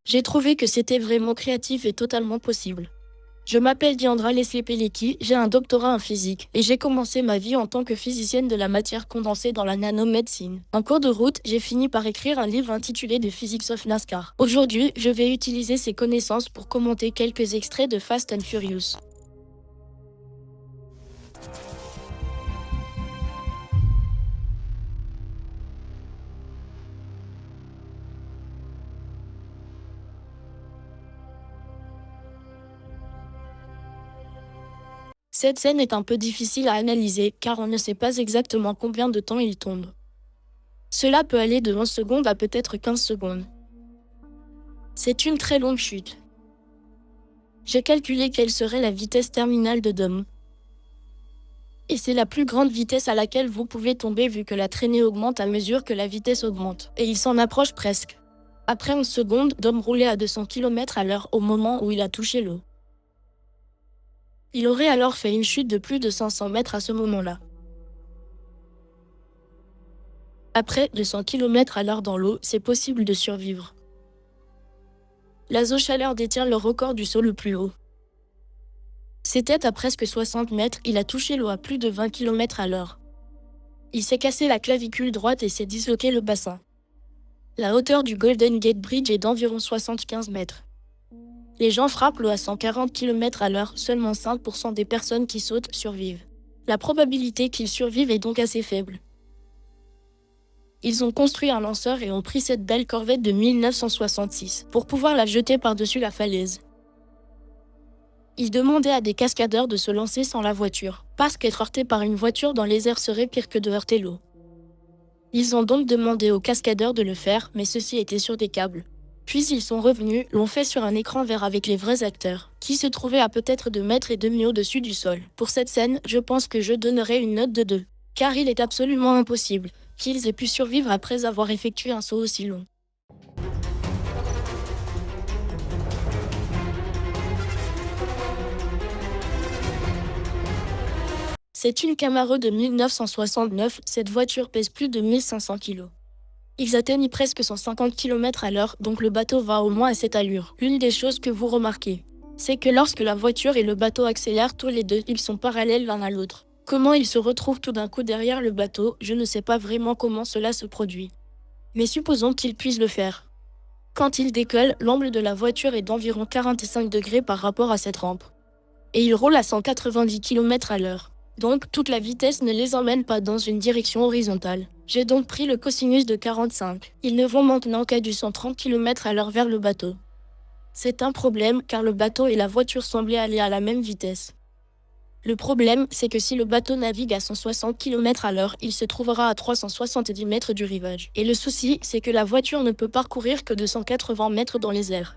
J'ai trouvé que c'était vraiment créatif et totalement possible. Je m'appelle Diandra Leslie-Peleki, j'ai un doctorat en physique et j'ai commencé ma vie en tant que physicienne de la matière condensée dans la nanomédecine. En cours de route, j'ai fini par écrire un livre intitulé The Physics of NASCAR. Aujourd'hui, je vais utiliser ces connaissances pour commenter quelques extraits de Fast and Furious. Cette scène est un peu difficile à analyser car on ne sait pas exactement combien de temps il tombe. Cela peut aller de 11 secondes à peut-être 15 secondes. C'est une très longue chute. J'ai calculé quelle serait la vitesse terminale de Dom. Et c'est la plus grande vitesse à laquelle vous pouvez tomber vu que la traînée augmente à mesure que la vitesse augmente. Et il s'en approche presque. Après 11 secondes, Dom roulait à 200 km/h au moment où il a touché l'eau. Il aurait alors fait une chute de plus de 500 mètres à ce moment-là. Après 200 km/h dans l'eau, c'est possible de survivre. L'Azo-Chaleur détient le record du saut le plus haut. C'était à presque 60 mètres, il a touché l'eau à plus de 20 km/h. Il s'est cassé la clavicule droite et s'est disloqué le bassin. La hauteur du Golden Gate Bridge est d'environ 75 mètres. Les gens frappent l'eau à 140 km/h, seulement 5% des personnes qui sautent survivent. La probabilité qu'ils survivent est donc assez faible. Ils ont construit un lanceur et ont pris cette belle corvette de 1966 pour pouvoir la jeter par-dessus la falaise. Ils demandaient à des cascadeurs de se lancer sans la voiture, parce qu'être heurté par une voiture dans les airs serait pire que de heurter l'eau. Ils ont donc demandé aux cascadeurs de le faire, mais ceux-ci étaient sur des câbles. Puis ils sont revenus, l'ont fait sur un écran vert avec les vrais acteurs, qui se trouvaient à peut-être 2,5 m au-dessus du sol. Pour cette scène, je pense que je donnerai une note de 2, car il est absolument impossible qu'ils aient pu survivre après avoir effectué un saut aussi long. C'est une Camaro de 1969, cette voiture pèse plus de 1500 kg. Ils atteignent presque 150 km/h, donc le bateau va au moins à cette allure. L'une des choses que vous remarquez, c'est que lorsque la voiture et le bateau accélèrent tous les deux, ils sont parallèles l'un à l'autre. Comment ils se retrouvent tout d'un coup derrière le bateau, je ne sais pas vraiment comment cela se produit. Mais supposons qu'ils puissent le faire. Quand ils décollent, l'angle de la voiture est d'environ 45 degrés par rapport à cette rampe. Et ils roulent à 190 km/h. Donc, toute la vitesse ne les emmène pas dans une direction horizontale. J'ai donc pris le cosinus de 45. Ils ne vont maintenant qu'à du 130 km/h vers le bateau. C'est un problème car le bateau et la voiture semblaient aller à la même vitesse. Le problème, c'est que si le bateau navigue à 160 km/h, il se trouvera à 370 mètres du rivage. Et le souci, c'est que la voiture ne peut parcourir que 280 mètres dans les airs.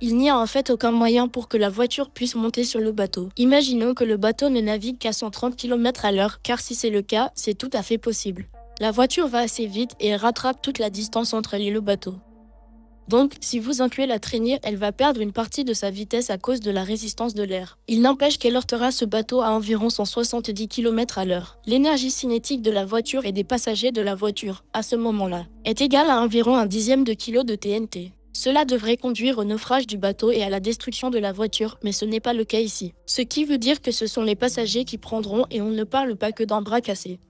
Il n'y a en fait aucun moyen pour que la voiture puisse monter sur le bateau. Imaginons que le bateau ne navigue qu'à 130 km/h, car si c'est le cas, c'est tout à fait possible. La voiture va assez vite et elle rattrape toute la distance entre elle et le bateau. Donc, si vous incluez la traînée, elle va perdre une partie de sa vitesse à cause de la résistance de l'air. Il n'empêche qu'elle heurtera ce bateau à environ 170 km/h. L'énergie cinétique de la voiture et des passagers de la voiture, à ce moment-là, est égale à environ 1/10 de kilo de TNT. Cela devrait conduire au naufrage du bateau et à la destruction de la voiture, mais ce n'est pas le cas ici. Ce qui veut dire que ce sont les passagers qui prendront et on ne parle pas que d'un bras cassé.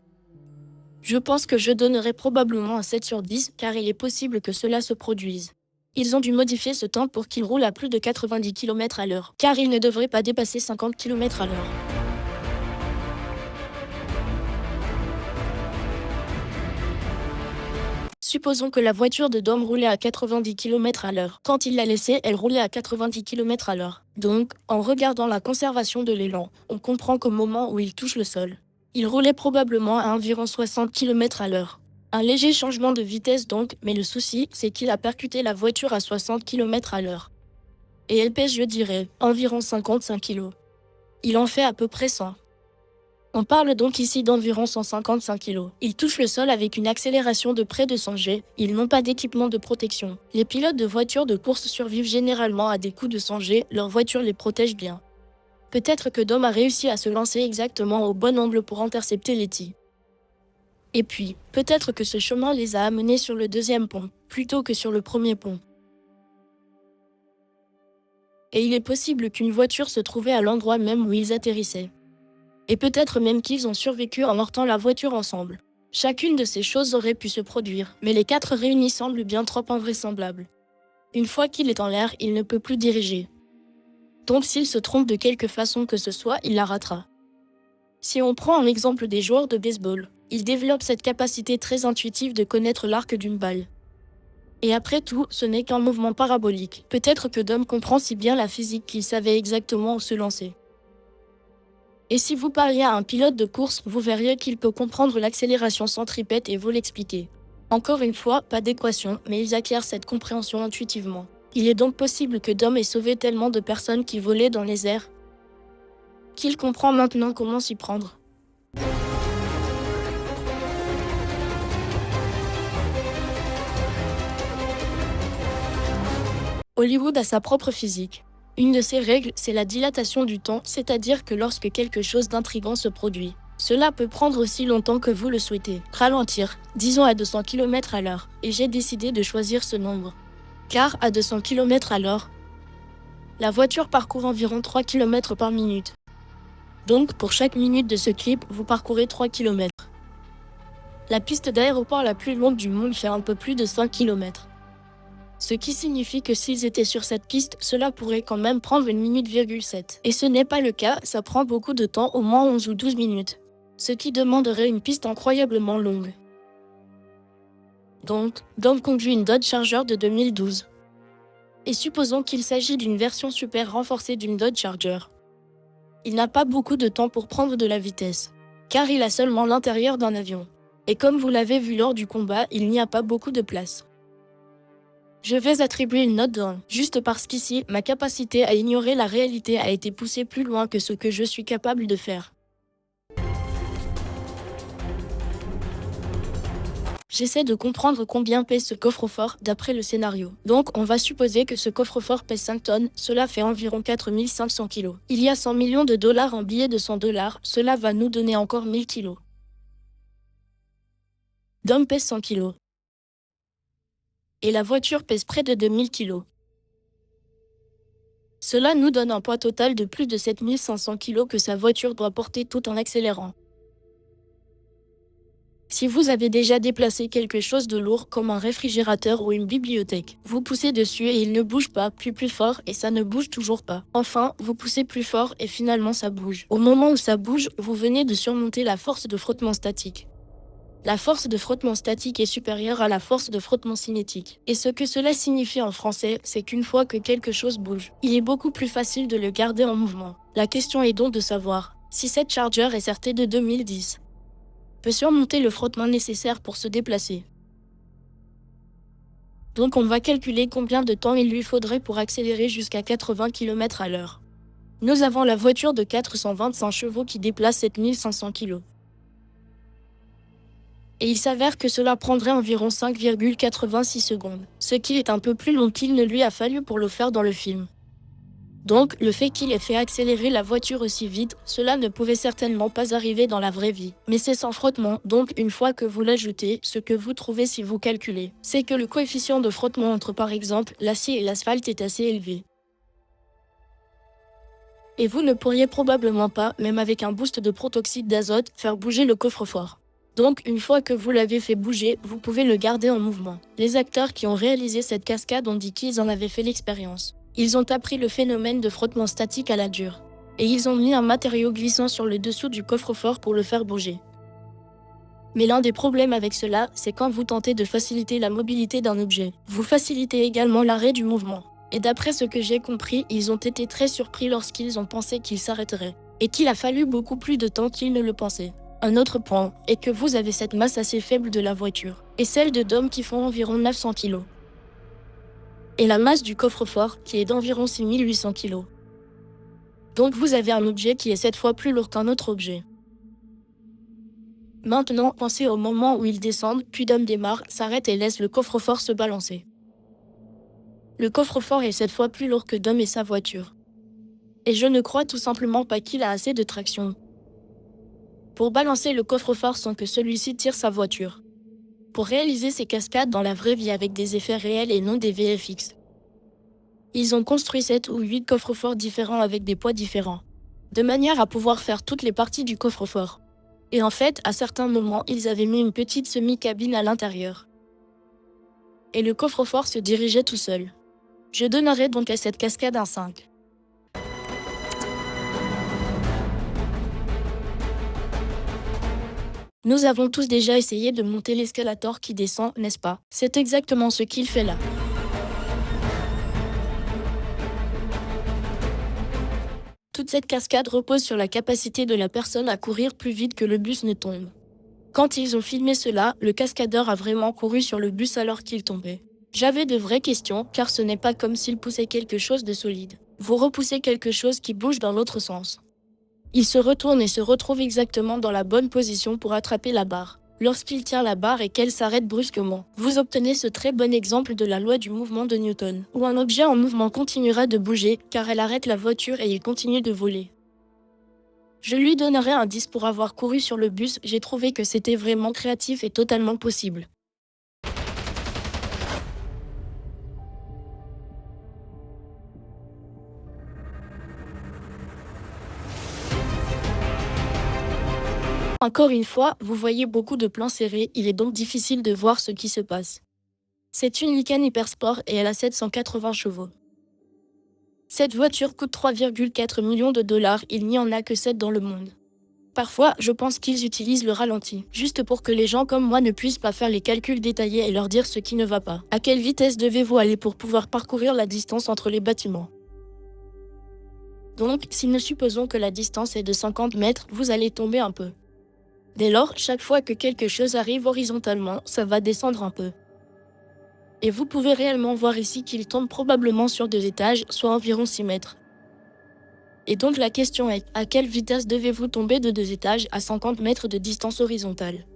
Je pense que je donnerai probablement un 7 sur 10 car il est possible que cela se produise. Ils ont dû modifier ce temps pour qu'il roule à plus de 90 km/h, car il ne devrait pas dépasser 50 km/h. Supposons que la voiture de Dom roulait à 90 km/h. Quand il l'a laissée, elle roulait à 90 km/h. Donc, en regardant la conservation de l'élan, on comprend qu'au moment où il touche le sol, il roulait probablement à environ 60 km/h. Un léger changement de vitesse donc, mais le souci, c'est qu'il a percuté la voiture à 60 km/h. Et elle pèse, je dirais, environ 55 kg. Il en fait à peu près 100. On parle donc ici d'environ 155 kg. Ils touchent le sol avec une accélération de près de 100 G. Ils n'ont pas d'équipement de protection. Les pilotes de voitures de course survivent généralement à des coups de 100 G, leur voiture les protège bien. Peut-être que Dom a réussi à se lancer exactement au bon angle pour intercepter Letty. Et puis, peut-être que ce chemin les a amenés sur le deuxième pont, plutôt que sur le premier pont. Et il est possible qu'une voiture se trouvait à l'endroit même où ils atterrissaient. Et peut-être même qu'ils ont survécu en heurtant la voiture ensemble. Chacune de ces choses aurait pu se produire, mais les 4 réunis semblent bien trop invraisemblables. Une fois qu'il est en l'air, il ne peut plus diriger. Donc s'il se trompe de quelque façon que ce soit, il la ratera. Si on prend un exemple des joueurs de baseball, ils développent cette capacité très intuitive de connaître l'arc d'une balle. Et après tout, ce n'est qu'un mouvement parabolique. Peut-être que Dom comprend si bien la physique qu'il savait exactement où se lancer. Et si vous parliez à un pilote de course, vous verriez qu'il peut comprendre l'accélération centripète et vous l'expliquer. Encore une fois, pas d'équation, mais ils acquièrent cette compréhension intuitivement. Il est donc possible que Dom ait sauvé tellement de personnes qui volaient dans les airs qu'il comprend maintenant comment s'y prendre. Hollywood a sa propre physique. Une de ses règles, c'est la dilatation du temps, c'est-à-dire que lorsque quelque chose d'intrigant se produit, cela peut prendre aussi longtemps que vous le souhaitez. Ralentir, disons à 200 km/h, et j'ai décidé de choisir ce nombre. Car à 200 km/h, la voiture parcourt environ 3 km par minute. Donc pour chaque minute de ce clip, vous parcourez 3 km. La piste d'aéroport la plus longue du monde fait un peu plus de 5 km. Ce qui signifie que s'ils étaient sur cette piste, cela pourrait quand même prendre 1 minute,7. Et ce n'est pas le cas, ça prend beaucoup de temps, au moins 11 ou 12 minutes. Ce qui demanderait une piste incroyablement longue. Donc, Dom conduit une Dodge Charger de 2012. Et supposons qu'il s'agit d'une version super renforcée d'une Dodge Charger. Il n'a pas beaucoup de temps pour prendre de la vitesse, car il a seulement l'intérieur d'un avion. Et comme vous l'avez vu lors du combat, il n'y a pas beaucoup de place. Je vais attribuer une note d'1, juste parce qu'ici, ma capacité à ignorer la réalité a été poussée plus loin que ce que je suis capable de faire. J'essaie de comprendre combien pèse ce coffre-fort d'après le scénario. Donc, on va supposer que ce coffre-fort pèse 5 tonnes, cela fait environ 4500 kg. Il y a 100 millions de dollars en billets de 100 $, cela va nous donner encore 1000 kg. Dom pèse 100 kg. Et la voiture pèse près de 2000 kg. Cela nous donne un poids total de plus de 7500 kg que sa voiture doit porter tout en accélérant. Si vous avez déjà déplacé quelque chose de lourd comme un réfrigérateur ou une bibliothèque, vous poussez dessus et il ne bouge pas, puis plus fort et ça ne bouge toujours pas. Enfin, vous poussez plus fort et finalement ça bouge. Au moment où ça bouge, vous venez de surmonter la force de frottement statique. La force de frottement statique est supérieure à la force de frottement cinétique. Et ce que cela signifie en français, c'est qu'une fois que quelque chose bouge, il est beaucoup plus facile de le garder en mouvement. La question est donc de savoir si cette Charger SRT de 2010 peut surmonter le frottement nécessaire pour se déplacer. Donc on va calculer combien de temps il lui faudrait pour accélérer jusqu'à 80 km/h. Nous avons la voiture de 425 chevaux qui déplace 7500 kg. Et il s'avère que cela prendrait environ 5,86 secondes, ce qui est un peu plus long qu'il ne lui a fallu pour le faire dans le film. Donc, le fait qu'il ait fait accélérer la voiture aussi vite, cela ne pouvait certainement pas arriver dans la vraie vie. Mais c'est sans frottement, donc une fois que vous l'ajoutez, ce que vous trouvez si vous calculez, c'est que le coefficient de frottement entre par exemple l'acier et l'asphalte est assez élevé. Et vous ne pourriez probablement pas, même avec un boost de protoxyde d'azote, faire bouger le coffre-fort. Donc, une fois que vous l'avez fait bouger, vous pouvez le garder en mouvement. Les acteurs qui ont réalisé cette cascade ont dit qu'ils en avaient fait l'expérience. Ils ont appris le phénomène de frottement statique à la dure. Et ils ont mis un matériau glissant sur le dessous du coffre-fort pour le faire bouger. Mais l'un des problèmes avec cela, c'est quand vous tentez de faciliter la mobilité d'un objet. Vous facilitez également l'arrêt du mouvement. Et d'après ce que j'ai compris, ils ont été très surpris lorsqu'ils ont pensé qu'il s'arrêterait. Et qu'il a fallu beaucoup plus de temps qu'ils ne le pensaient. Un autre point est que vous avez cette masse assez faible de la voiture. Et celle de Dom qui font environ 900 kg. Et la masse du coffre-fort qui est d'environ 6800 kg. Donc vous avez un objet qui est 7 fois plus lourd qu'un autre objet. Maintenant, pensez au moment où ils descendent, puis Dom démarre, s'arrête et laisse le coffre-fort se balancer. Le coffre-fort est 7 fois plus lourd que Dom et sa voiture. Et je ne crois tout simplement pas qu'il a assez de traction pour balancer le coffre-fort sans que celui-ci tire sa voiture. Pour réaliser ces cascades dans la vraie vie avec des effets réels et non des VFX, Ils ont construit 7 ou 8 coffres-forts différents avec des poids différents, de manière à pouvoir faire toutes les parties du coffre-fort. Et en fait, à certains moments, ils avaient mis une petite semi-cabine à l'intérieur. Et le coffre-fort se dirigeait tout seul. Je donnerai donc à cette cascade un 5. Nous avons tous déjà essayé de monter l'escalator qui descend, n'est-ce pas? C'est exactement ce qu'il fait là. Toute cette cascade repose sur la capacité de la personne à courir plus vite que le bus ne tombe. Quand ils ont filmé cela, le cascadeur a vraiment couru sur le bus alors qu'il tombait. J'avais de vraies questions, car ce n'est pas comme s'il poussait quelque chose de solide. Vous repoussez quelque chose qui bouge dans l'autre sens. Il se retourne et se retrouve exactement dans la bonne position pour attraper la barre. Lorsqu'il tient la barre et qu'elle s'arrête brusquement, vous obtenez ce très bon exemple de la loi du mouvement de Newton, où un objet en mouvement continuera de bouger, car elle arrête la voiture et il continue de voler. Je lui donnerai un 10 pour avoir couru sur le bus, j'ai trouvé que c'était vraiment créatif et totalement possible. Encore une fois, vous voyez beaucoup de plans serrés, il est donc difficile de voir ce qui se passe. C'est une Lykan Hypersport et elle a 780 chevaux. Cette voiture coûte 3,4 millions de dollars, il n'y en a que 7 dans le monde. Parfois, je pense qu'ils utilisent le ralenti, juste pour que les gens comme moi ne puissent pas faire les calculs détaillés et leur dire ce qui ne va pas. À quelle vitesse devez-vous aller pour pouvoir parcourir la distance entre les bâtiments? Donc, si nous supposons que la distance est de 50 mètres, vous allez tomber un peu. Dès lors, chaque fois que quelque chose arrive horizontalement, ça va descendre un peu. Et vous pouvez réellement voir ici qu'il tombe probablement sur 2 étages, soit environ 6 mètres. Et donc la question est, à quelle vitesse devez-vous tomber de 2 étages à 50 mètres de distance horizontale?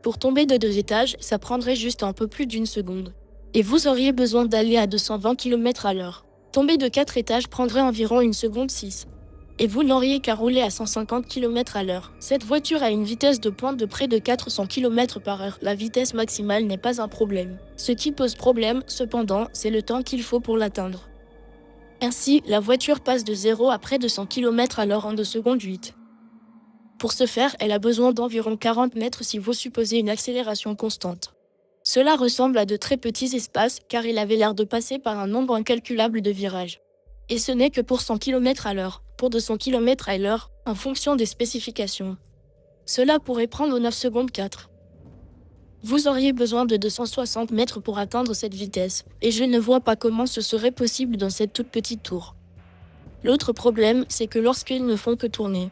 Pour tomber de 2 étages, ça prendrait juste un peu plus d'une seconde. Et vous auriez besoin d'aller à 220 km/h. Tomber de 4 étages prendrait environ 1 seconde 6. Et vous n'auriez qu'à rouler à 150 km/h. Cette voiture a une vitesse de pointe de près de 400 km/h. La vitesse maximale n'est pas un problème. Ce qui pose problème, cependant, c'est le temps qu'il faut pour l'atteindre. Ainsi, la voiture passe de 0 à près de 100 km/h en 2 secondes 8. Pour ce faire, elle a besoin d'environ 40 mètres si vous supposez une accélération constante. Cela ressemble à de très petits espaces car il avait l'air de passer par un nombre incalculable de virages. Et ce n'est que pour 100 km/h, pour 200 km/h, en fonction des spécifications. Cela pourrait prendre 9 secondes 4. Vous auriez besoin de 260 mètres pour atteindre cette vitesse, et je ne vois pas comment ce serait possible dans cette toute petite tour. L'autre problème, c'est que lorsqu'ils ne font que tourner,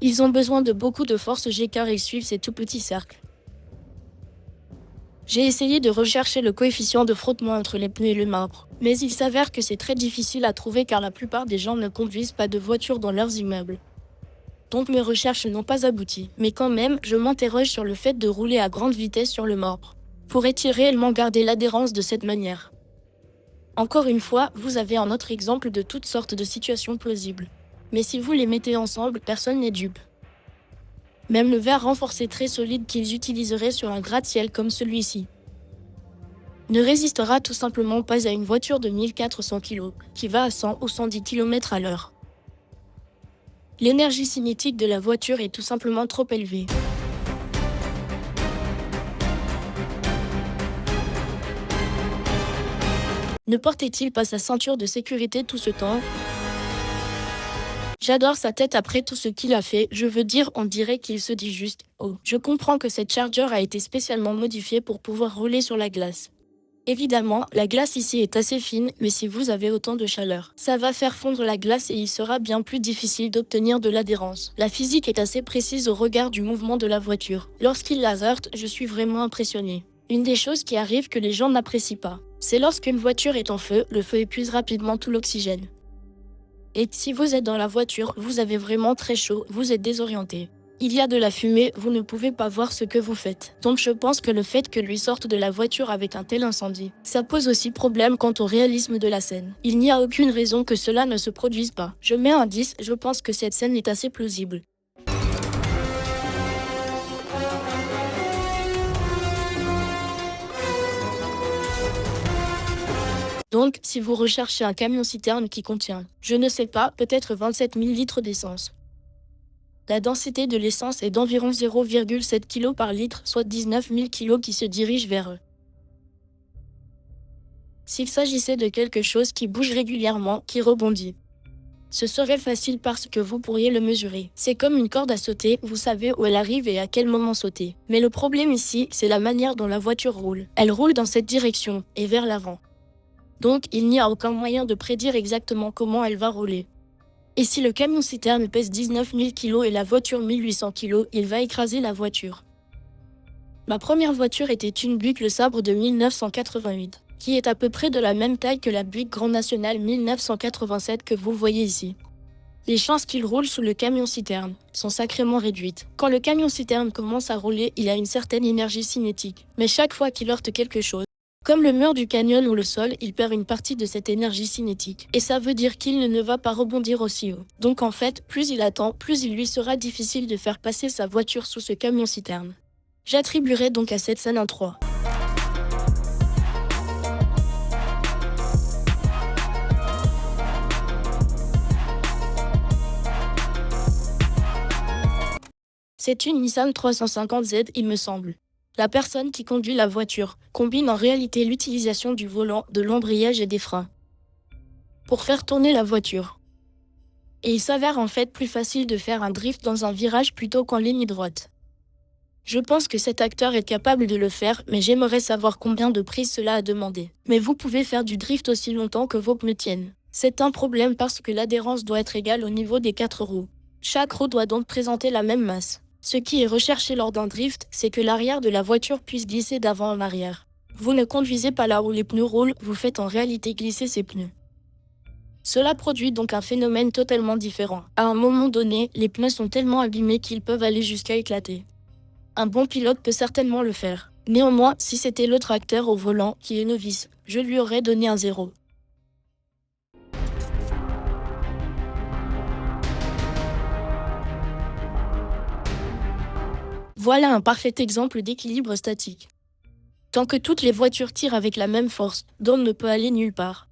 ils ont besoin de beaucoup de force G car ils suivent ces tout petits cercles. J'ai essayé de rechercher le coefficient de frottement entre les pneus et le marbre, mais il s'avère que c'est très difficile à trouver car la plupart des gens ne conduisent pas de voiture dans leurs immeubles. Donc mes recherches n'ont pas abouti, mais quand même, je m'interroge sur le fait de rouler à grande vitesse sur le marbre. Pourrait-il réellement garder l'adhérence de cette manière? Encore une fois, vous avez un autre exemple de toutes sortes de situations plausibles. Mais si vous les mettez ensemble, personne n'est dupe. Même le verre renforcé très solide qu'ils utiliseraient sur un gratte-ciel comme celui-ci ne résistera tout simplement pas à une voiture de 1400 kg, qui va à 100 ou 110 km/h. L'énergie cinétique de la voiture est tout simplement trop élevée. Ne portait-il pas sa ceinture de sécurité tout ce temps? J'adore sa tête après tout ce qu'il a fait, je veux dire on dirait qu'il se dit juste « Oh ». Je comprends que cette Charger a été spécialement modifiée pour pouvoir rouler sur la glace. Évidemment, la glace ici est assez fine, mais si vous avez autant de chaleur, ça va faire fondre la glace et il sera bien plus difficile d'obtenir de l'adhérence. La physique est assez précise au regard du mouvement de la voiture. Lorsqu'il la heurte, je suis vraiment impressionné. Une des choses qui arrive que les gens n'apprécient pas, c'est lorsqu'une voiture est en feu, le feu épuise rapidement tout l'oxygène. Et si vous êtes dans la voiture, vous avez vraiment très chaud, vous êtes désorienté. Il y a de la fumée, vous ne pouvez pas voir ce que vous faites. Donc je pense que le fait que lui sorte de la voiture avec un tel incendie, ça pose aussi problème quant au réalisme de la scène. Il n'y a aucune raison que cela ne se produise pas. Je mets un 10, je pense que cette scène est assez plausible. Donc, si vous recherchez un camion-citerne qui contient, je ne sais pas, peut-être 27 000 litres d'essence. La densité de l'essence est d'environ 0,7 kg par litre, soit 19 000 kg qui se dirigent vers eux. S'il s'agissait de quelque chose qui bouge régulièrement, qui rebondit, ce serait facile parce que vous pourriez le mesurer. C'est comme une corde à sauter, vous savez où elle arrive et à quel moment sauter. Mais le problème ici, c'est la manière dont la voiture roule. Elle roule dans cette direction, et vers l'avant. Donc, il n'y a aucun moyen de prédire exactement comment elle va rouler. Et si le camion-citerne pèse 19 000 kg et la voiture 1800 kg, il va écraser la voiture. Ma première voiture était une Buick Le Sabre de 1988. Qui est à peu près de la même taille que la Buick Grand National 1987 que vous voyez ici. Les chances qu'il roule sous le camion-citerne sont sacrément réduites. Quand le camion-citerne commence à rouler, il a une certaine énergie cinétique. Mais chaque fois qu'il heurte quelque chose, comme le mur du canyon ou le sol, il perd une partie de cette énergie cinétique. Et ça veut dire qu'il ne va pas rebondir aussi haut. Donc en fait, plus il attend, plus il lui sera difficile de faire passer sa voiture sous ce camion-citerne. J'attribuerai donc à cette scène un 3. C'est une Nissan 350Z, il me semble. La personne qui conduit la voiture combine en réalité l'utilisation du volant, de l'embrayage et des freins pour faire tourner la voiture. Et il s'avère en fait plus facile de faire un drift dans un virage plutôt qu'en ligne droite. Je pense que cet acteur est capable de le faire, mais j'aimerais savoir combien de prises cela a demandé. Mais vous pouvez faire du drift aussi longtemps que vos pneus tiennent. C'est un problème parce que l'adhérence doit être égale au niveau des 4 roues. Chaque roue doit donc présenter la même masse. Ce qui est recherché lors d'un drift, c'est que l'arrière de la voiture puisse glisser d'avant en arrière. Vous ne conduisez pas là où les pneus roulent, vous faites en réalité glisser ces pneus. Cela produit donc un phénomène totalement différent. À un moment donné, les pneus sont tellement abîmés qu'ils peuvent aller jusqu'à éclater. Un bon pilote peut certainement le faire. Néanmoins, si c'était l'autre acteur au volant qui est novice, je lui aurais donné un 0. Voilà un parfait exemple d'équilibre statique. Tant que toutes les voitures tirent avec la même force, Dom ne peut aller nulle part.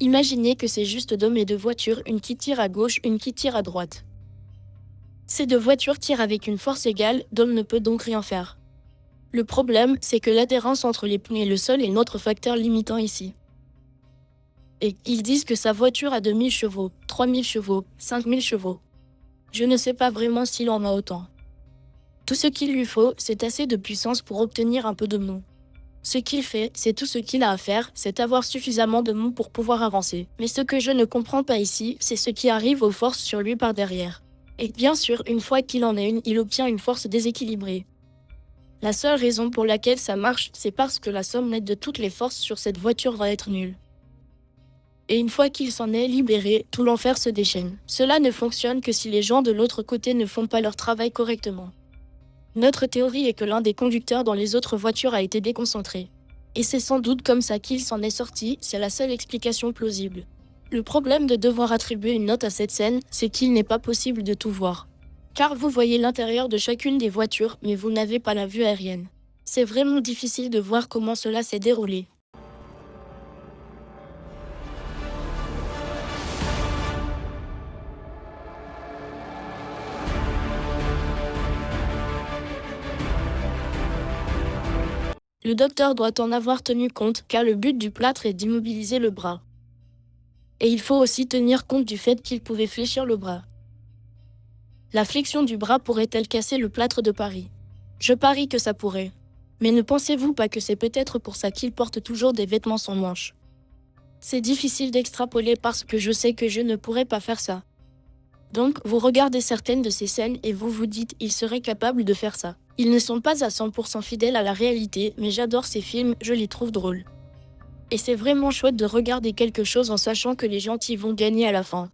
Imaginez que c'est juste Dom et deux voitures, une qui tire à gauche, une qui tire à droite. Ces deux voitures tirent avec une force égale, Dom ne peut donc rien faire. Le problème, c'est que l'adhérence entre les pneus et le sol est notre facteur limitant ici. Et ils disent que sa voiture a 2000 chevaux, 3000 chevaux, 5000 chevaux. Je ne sais pas vraiment s'il en a autant. Tout ce qu'il lui faut, c'est assez de puissance pour obtenir un peu de mou. Ce qu'il fait, c'est tout ce qu'il a à faire, c'est avoir suffisamment de mou pour pouvoir avancer. Mais ce que je ne comprends pas ici, c'est ce qui arrive aux forces sur lui par derrière. Et bien sûr, une fois qu'il en a une, il obtient une force déséquilibrée. La seule raison pour laquelle ça marche, c'est parce que la somme nette de toutes les forces sur cette voiture va être nulle. Et une fois qu'il s'en est libéré, tout l'enfer se déchaîne. Cela ne fonctionne que si les gens de l'autre côté ne font pas leur travail correctement. Notre théorie est que l'un des conducteurs dans les autres voitures a été déconcentré. Et c'est sans doute comme ça qu'il s'en est sorti, c'est la seule explication plausible. Le problème de devoir attribuer une note à cette scène, c'est qu'il n'est pas possible de tout voir. Car vous voyez l'intérieur de chacune des voitures, mais vous n'avez pas la vue aérienne. C'est vraiment difficile de voir comment cela s'est déroulé. Le docteur doit en avoir tenu compte, car le but du plâtre est d'immobiliser le bras. Et il faut aussi tenir compte du fait qu'il pouvait fléchir le bras. La flexion du bras pourrait-elle casser le plâtre de Paris? Je parie que ça pourrait. Mais ne pensez-vous pas que c'est peut-être pour ça qu'il porte toujours des vêtements sans manches? C'est difficile d'extrapoler parce que je sais que je ne pourrais pas faire ça. Donc, vous regardez certaines de ces scènes et vous vous dites, il serait capable de faire ça. Ils ne sont pas à 100% fidèles à la réalité, mais j'adore ces films, je les trouve drôles. Et c'est vraiment chouette de regarder quelque chose en sachant que les gentils vont gagner à la fin.